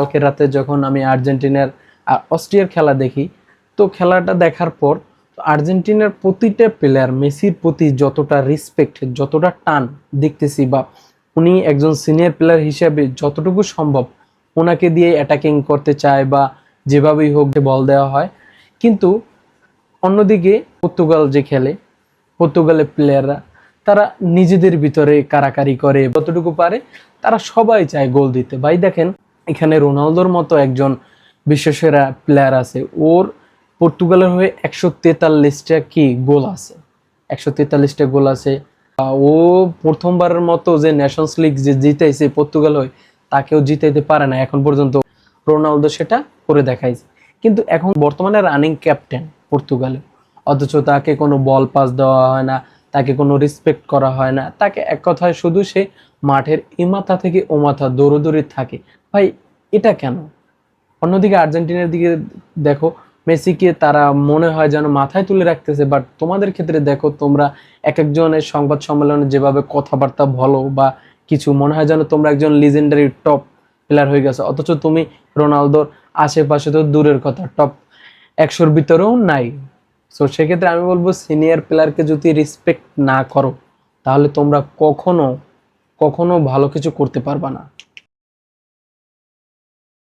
কালকে রাতে যখন আমি আর্জেন্টিনার আর অস্ট্রিয়ার খেলা দেখি, তো খেলাটা দেখার পর আর্জেন্টিনার প্রতিটা প্লেয়ার মেসির প্রতি যতটা রেসপেক্ট, যতটা টান দেখতেছি, বা উনি একজন সিনিয়র প্লেয়ার হিসেবে যতটুকু সম্ভব ওনাকে দিয়ে অ্যাটাকিং করতে চায় বা যেভাবেই হোক বল দেওয়া হয়। কিন্তু অন্যদিকে পর্তুগাল যে খেলে, পর্তুগালের প্লেয়াররা তারা নিজেদের ভিতরে কারাকারি করে, যতটুকু পারে তারা সবাই চায় গোল দিতে। ভাই দেখেন, এখানে রোনালদোর মতো একজন বিশ্বসেরা প্লেয়ার আছে, ওর পর্তুগালের হয়ে 143টা কি গোল আছে, 143টা গোল আছে। ও প্রথমবারের মতো যে নেশনস লিগ যে জিতাইছে পর্তুগাল হয়ে, তাকেও জিতাইতে পারে না এখন পর্যন্ত, রোনালদো সেটা করে দেখাইছে। কিন্তু এখন বর্তমানে রানিং ক্যাপ্টেন পর্তুগালে, অথচ তাকে কোনো বল পাস দেওয়া হয় না, তাকে কোনো রেসপেক্ট করা হয় না, তাকে এক কথায় শুধু সে মাঠের এমাথা থেকে ওমাথা দৌড়োদৌড়ি থাকে। ভাই এটা কেন? অন্যদিকে আর্জেন্টিনার দিকে দেখো, মেসিকে তারা মনে হয় যেন মাথায় তুলে রাখতেছে, বাট তোমাদের ক্ষেত্রে দেখো, তোমরা এক একজনের সংবাদ সম্মেলনে যেভাবে কথাবার্তা বলো বা কিছু, মনে হয় যেন তোমরা একজন লিজেন্ডারি টপ প্লেয়ার হয়ে গেছো, অথচ তুমি রোনালদোর আশেপাশে তো দূরের কথা, টপ 100-র ভিতরেও নাই। সো সেক্ষেত্রে আমি বলবো, সিনিয়র প্লেয়ারকে যদি রেসপেক্ট না করো, তাহলে তোমরা কখনো কখনো ভালো কিছু করতে পারবা না।